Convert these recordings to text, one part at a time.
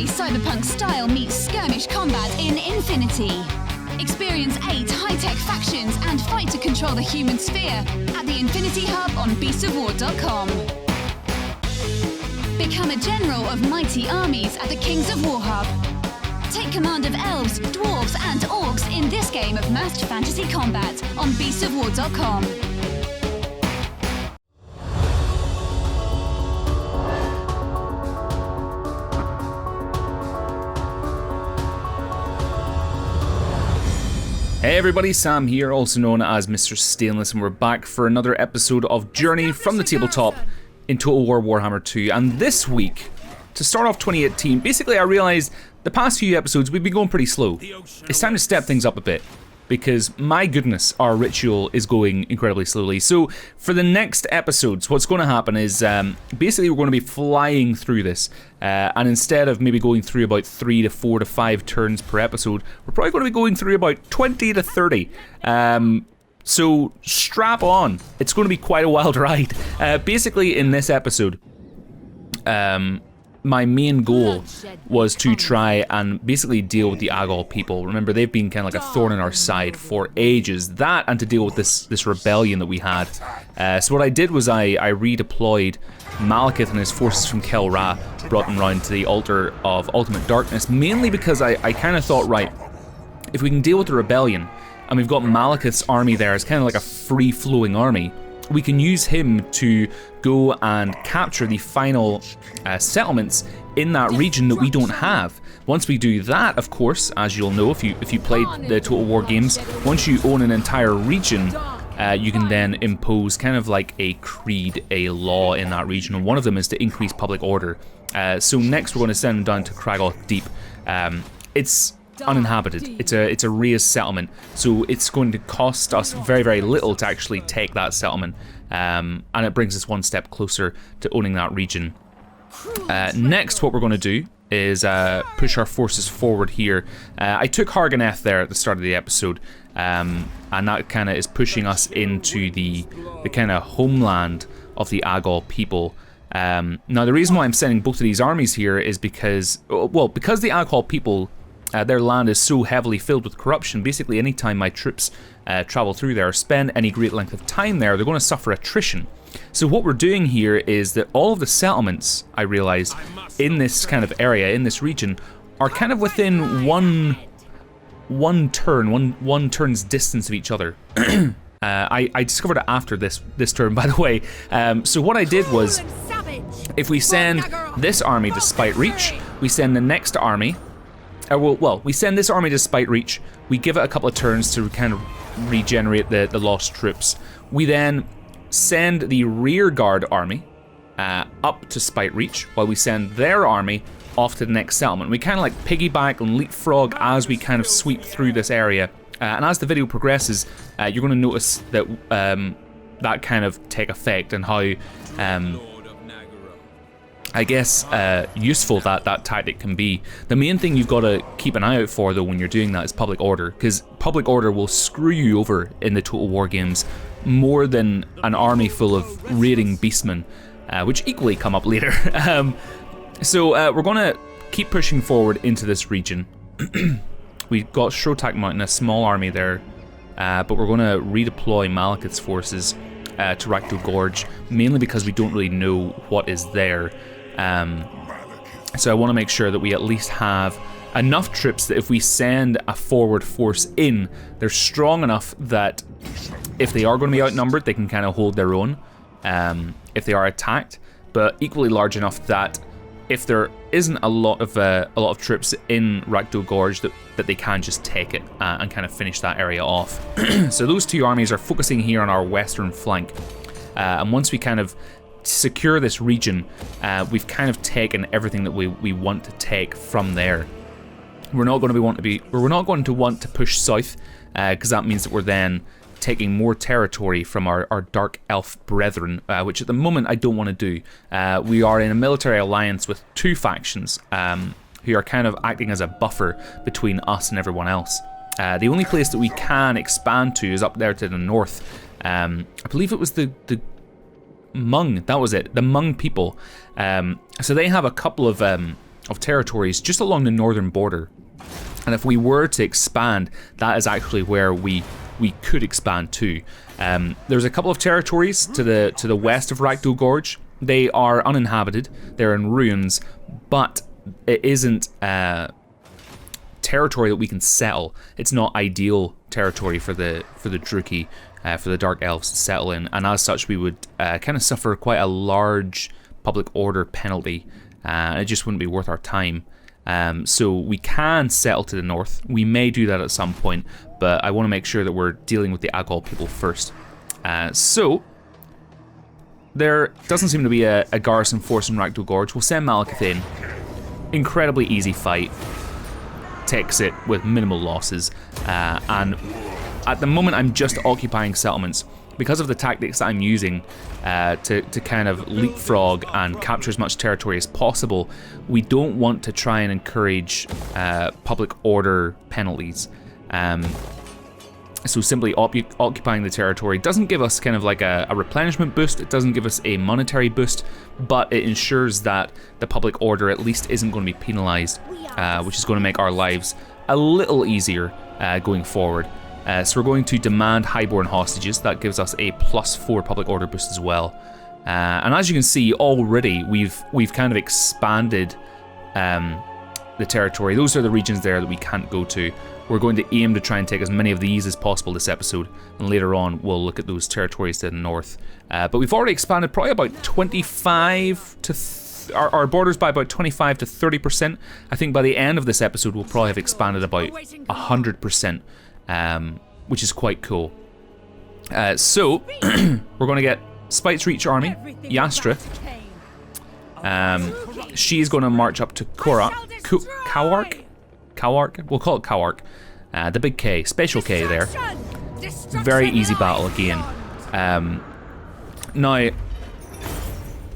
fantasy cyberpunk style meets skirmish combat in Infinity. Experience 8 high-tech factions and fight to control the human sphere at the Infinity Hub on beastsofwar.com. Become a general of mighty armies at the Kings of War Hub. Take command of elves, dwarves and orcs in this game of massed fantasy combat on beastsofwar.com. Hey everybody, Sam here, also known as Mr. Stainless, and we're back for another episode of Journey from the Tabletop in Total War Warhammer 2. And this week, to start off 2018, basically I realised the past few episodes we've been going pretty slow. It's time to step things up a bit, because my goodness, our ritual is going incredibly slowly. So for the next episodes, what's going to happen is basically we're going to be flying through this, and instead of maybe going through about 3 to 4 to 5 turns per episode, we're probably going to be going through about 20 to 30. So strap on, it's going to be quite a wild ride. Basically in this episode, my main goal was to try and basically deal with the Aghol people. Remember, they've been kind of like a thorn in our side for ages. That, and to deal with this rebellion that we had. So what I did was I redeployed Malekith and his forces from Kel Ra, brought them round to the Altar of Ultimate Darkness, mainly because I kind of thought, right, if we can deal with the rebellion, and we've got Malekith's army there, it's kind of like a free-flowing army, we can use him to go and capture the final settlements in that region that we don't have. Once we do that, of course, as you'll know if you played the Total War games, once you own an entire region, you can then impose kind of like a creed, a law in that region, and one of them is to increase public order. So next we're going to send them down to Aghol Deep. It's uninhabited. It's a raised settlement, so it's going to cost us very, very little to actually take that settlement, and it brings us one step closer to owning that region. Next, what we're going to do is push our forces forward here. I took Harganeth there at the start of the episode, and that kind of is pushing us into the kind of homeland of the Aghol people. Now, the reason why I'm sending both of these armies here is because the Aghol people, their land is so heavily filled with corruption. Basically, anytime my troops travel through there or spend any great length of time there, they're going to suffer attrition. So what we're doing here is that all of the settlements, I realized, in this kind of area, in this region, are kind of within one turn's distance of each other. I discovered it after this turn, by the way. So what I did was, if we send this army to Spite Reach, we send the next army. We send this army to Spite Reach, we give it a couple of turns to kind of regenerate the lost troops. We then send the rear guard army up to Spite Reach, while we send their army off to the next settlement. We kind of like piggyback and leapfrog as we kind of sweep through this area. And as the video progresses, you're going to notice that that kind of take effect, and how I guess useful that tactic can be. The main thing you've got to keep an eye out for, though, when you're doing that is public order, because public order will screw you over in the Total War games more than an army full of raiding beastmen, which equally come up later. So we're going to keep pushing forward into this region. We've got Shrotak Mountain, a small army there, but we're going to redeploy Malekith's forces to Rakdo Gorge, mainly because we don't really know what is there. So I want to make sure that we at least have enough troops that if we send a forward force in, they're strong enough that if they are going to be outnumbered, they can kind of hold their own if they are attacked, but equally large enough that if there isn't a lot of troops in Rakdo Gorge, that they can just take it and kind of finish that area off. So those two armies are focusing here on our western flank, and once we kind of secure this region, we've kind of taken everything that we want to take from there. We're not going to want to push south, because that means that we're then taking more territory from our Dark Elf brethren, which at the moment I don't want to do. We are in a military alliance with two factions who are kind of acting as a buffer between us and everyone else. The only place that we can expand to is up there to the north. I believe it was the Hmong, that was it, the Hmong people. So they have a couple of territories just along the northern border. And if we were to expand, that is actually where we could expand to. There's a couple of territories to the west of Ragdoll Gorge. They are uninhabited. They're in ruins, but it isn't territory that we can settle. It's not ideal territory for the Druchii, for the Dark Elves to settle in, and as such, we would kind of suffer quite a large public order penalty. It just wouldn't be worth our time. So we can settle to the north. We may do that at some point, but I want to make sure that we're dealing with the Aghol people first. So there doesn't seem to be a garrison force in Ragdoll Gorge. We'll send Malekith in. Incredibly easy fight. Takes it with minimal losses. And at the moment, I'm just occupying settlements. Because of the tactics that I'm using to kind of leapfrog and capture as much territory as possible, we don't want to try and encourage public order penalties. So simply occupying the territory doesn't give us kind of like a replenishment boost, it doesn't give us a monetary boost, but it ensures that the public order at least isn't going to be penalised, which is going to make our lives a little easier going forward. So we're going to demand highborn hostages. That gives us a +4 public order boost as well. And as you can see already, we've kind of expanded the territory. Those are the regions there that we can't go to. We're going to aim to try and take as many of these as possible this episode, and later on we'll look at those territories to the north. But we've already expanded probably about 25 to our borders by about 25 to 30%. I think by the end of this episode we'll probably have expanded about 100%. Which is quite cool. So, we're going to get Spite's Reach Army, Yastra. She's going to march up to Kawark? We'll call it Kawark. The big K, special K there. Very easy battle again. Now,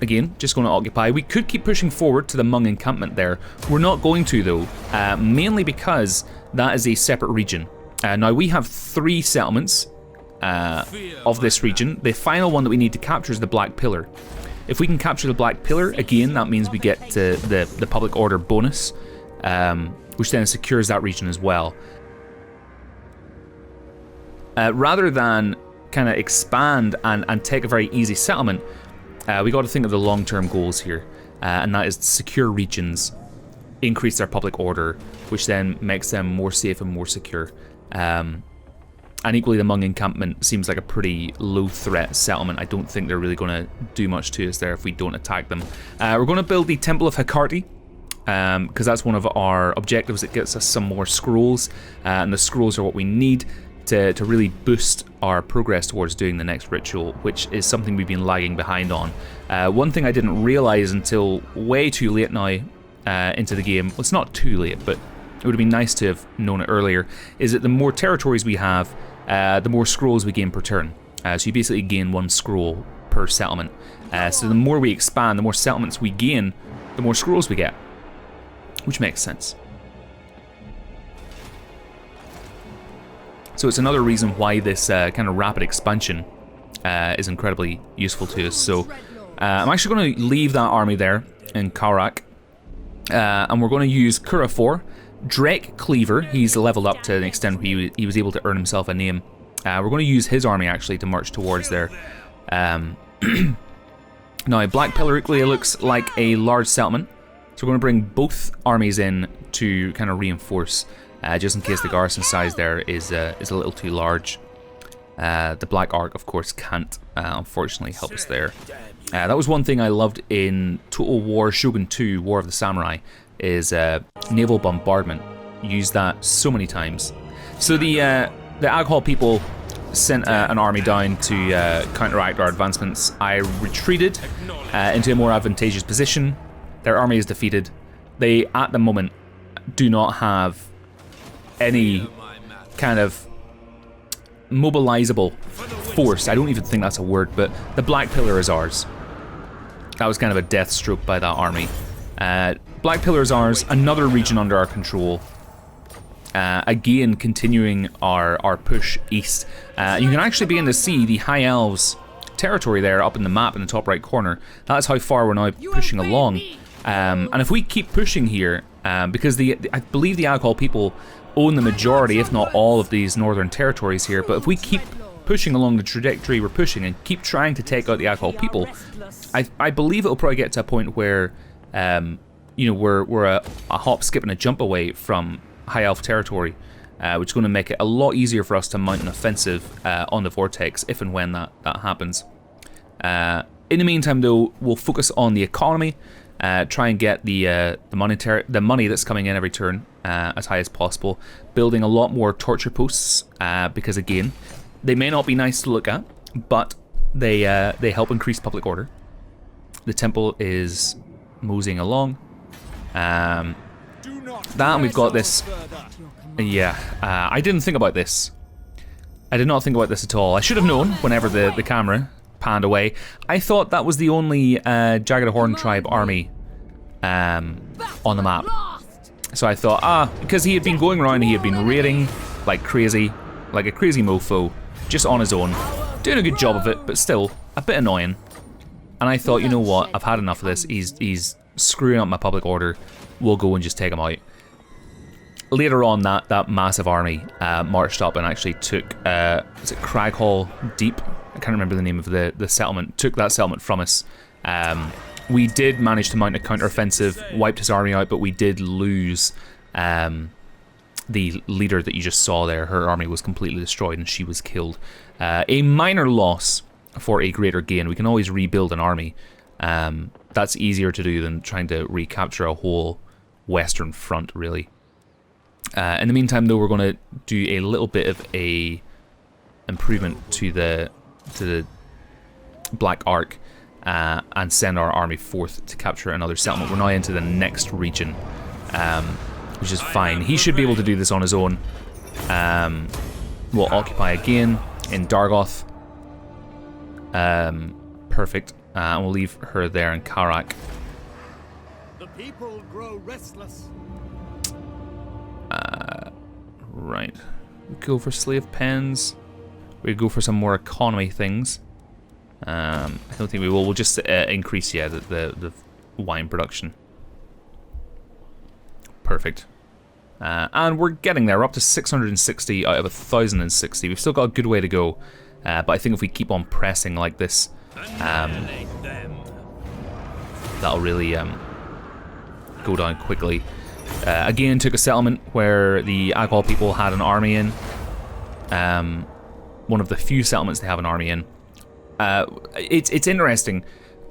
again, just going to occupy. We could keep pushing forward to the Hmong encampment there. We're not going to though, mainly because that is a separate region. Now we have 3 settlements of this region. The final one that we need to capture is the Black Pillar. If we can capture the Black Pillar, again, that means we get the public order bonus, which then secures that region as well. Rather than kind of expand and take a very easy settlement, we got to think of the long-term goals here, and that is to secure regions, increase their public order, which then makes them more safe and more secure. And equally, the Hmong encampment seems like a pretty low-threat settlement. I don't think they're really going to do much to us there if we don't attack them. We're going to build the Temple of Hecate, because that's one of our objectives. It gets us some more scrolls, and the scrolls are what we need to really boost our progress towards doing the next ritual, which is something we've been lagging behind on. One thing I didn't realise until way too late now into the game, well, it's not too late, but it would have been nice to have known it earlier, is that the more territories we have, the more scrolls we gain per turn. So you basically gain 1 scroll per settlement. So the more we expand, the more settlements we gain, the more scrolls we get, which makes sense. So it's another reason why this kind of rapid expansion is incredibly useful to us. So I'm actually going to leave that army there in Karak, and we're going to use Kurafor. Drake Cleaver, he's leveled up to an extent where he was able to earn himself a name. We're going to use his army actually to march towards there. Now, Black Pillar equally looks like a large settlement, so we're going to bring both armies in to kind of reinforce, just in case the garrison size there is a little too large. The Black Ark, of course, can't unfortunately help us there. That was one thing I loved in Total War Shogun 2, War of the Samurai, is naval bombardment. Used that so many times. So the Aghol people sent an army down to counteract our advancements. I retreated into a more advantageous position. Their army is defeated. They, at the moment, do not have any kind of mobilizable force. I don't even think that's a word, but the Black Pillar is ours. That was kind of a death stroke by that army. Black Pillar is ours, another region under our control. Again, continuing our push east. You can actually begin to see the High Elves territory there up in the map in the top right corner. That's how far we're now pushing along. And if we keep pushing here, because I believe the Aghol people own the majority, if not all, of these northern territories here, but if we keep pushing along the trajectory we're pushing and keep trying to take out the Aghol people, I believe it'll probably get to a point where we're a hop, skip, and a jump away from High Elf territory, which is going to make it a lot easier for us to mount an offensive on the Vortex if and when that happens. In the meantime, though, we'll focus on the economy, try and get the money that's coming in every turn as high as possible, building a lot more torture posts because, again, they may not be nice to look at, but they help increase public order. The temple is moseying along. That, and we've got this. Yeah, I didn't think about this. I did not think about this at all. I should have known whenever the camera panned away. I thought that was the only Jagged Horn tribe army on the map. So I thought, because he had been going around, he had been raiding like crazy, like a crazy mofo, just on his own, doing a good job of it, but still a bit annoying. And I thought, you know what, I've had enough of this. He's screwing up my public order. We'll go and just take him out. Later on, that massive army marched up and actually took, is it Craghall Deep? I can't remember the name of the settlement. Took that settlement from us. We did manage to mount a counteroffensive, wiped his army out, but we did lose the leader that you just saw there. Her army was completely destroyed and she was killed. A minor loss for a greater gain. We can always rebuild an army. That's easier to do than trying to recapture a whole western front, really. In the meantime, though, we're going to do a little bit of a improvement to the Black Ark and send our army forth to capture another settlement. We're now into the next region, which is fine. He should be able to do this on his own. We'll occupy again in Dargoth. Perfect. And we'll leave her there in Karak. The people grow restless. Right. We go for slave pens. We go for some more economy things. I don't think we will. We'll just increase, the wine production. Perfect. And we're getting there. We're up to 660 out of 1,060. We've still got a good way to go. But I think if we keep on pressing like this, that'll really go down quickly. Again, took a settlement where the Aghol people had an army in. One of the few settlements they have an army in. It's interesting.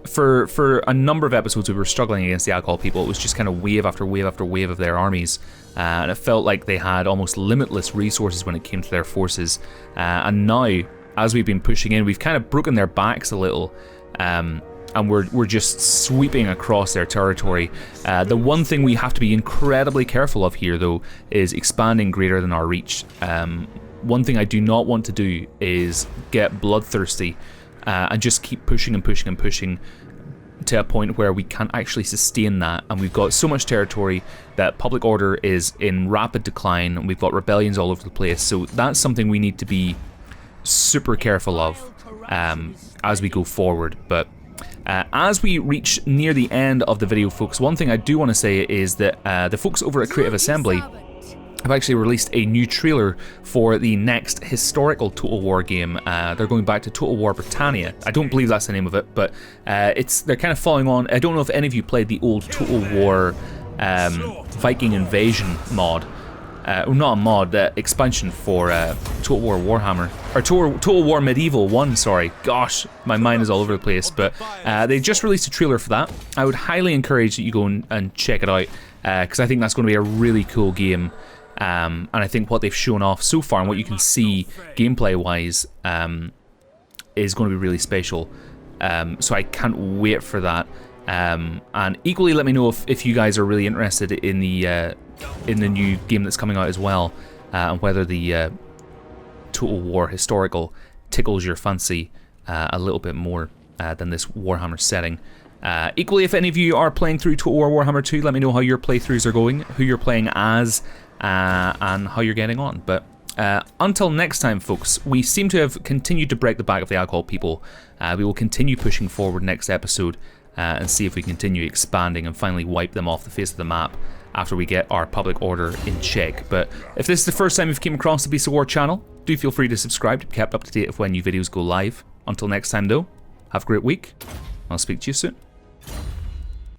For a number of episodes we were struggling against the Aghol people. It was just kind of wave after wave after wave of their armies. And it felt like they had almost limitless resources when it came to their forces. And now, as we've been pushing in, we've kind of broken their backs a little. And we're just sweeping across their territory. The one thing we have to be incredibly careful of here, though, is expanding greater than our reach. One thing I do not want to do is get bloodthirsty and just keep pushing and pushing and pushing to a point where we can't actually sustain that. And we've got so much territory that public order is in rapid decline, and we've got rebellions all over the place. So that's something we need to be super careful of as we go forward. But as we reach near the end of the video, folks, one thing I do want to say is that the folks over at Creative Assembly have actually released a new trailer for the next historical Total War game. They're going back to Total War Britannia. I don't believe that's the name of it, but they're kind of following on. I don't know if any of you played the old Total War Viking Invasion mod. Not a mod, expansion for Total War Warhammer, or Total War Medieval 1, sorry. Gosh, my mind is all over the place, but they just released a trailer for that. I would highly encourage that you go and check it out, because I think that's going to be a really cool game, and I think what they've shown off so far and what you can see gameplay-wise is going to be really special, so I can't wait for that. And equally, let me know if you guys are really interested in the new game that's coming out as well, and whether the Total War historical tickles your fancy a little bit more than this Warhammer setting. Equally, if any of you are playing through Total War Warhammer 2, let me know how your playthroughs are going, who you're playing as, and how you're getting on. But until next time, folks, we seem to have continued to break the back of the Aghol people. We will continue pushing forward next episode. and see if we continue expanding and finally wipe them off the face of the map after we get our public order in check. But if this is the first time you've came across the Beast of War channel, do feel free to subscribe to be kept up to date of when new videos go live. Until next time though, have a great week. I'll speak to you soon.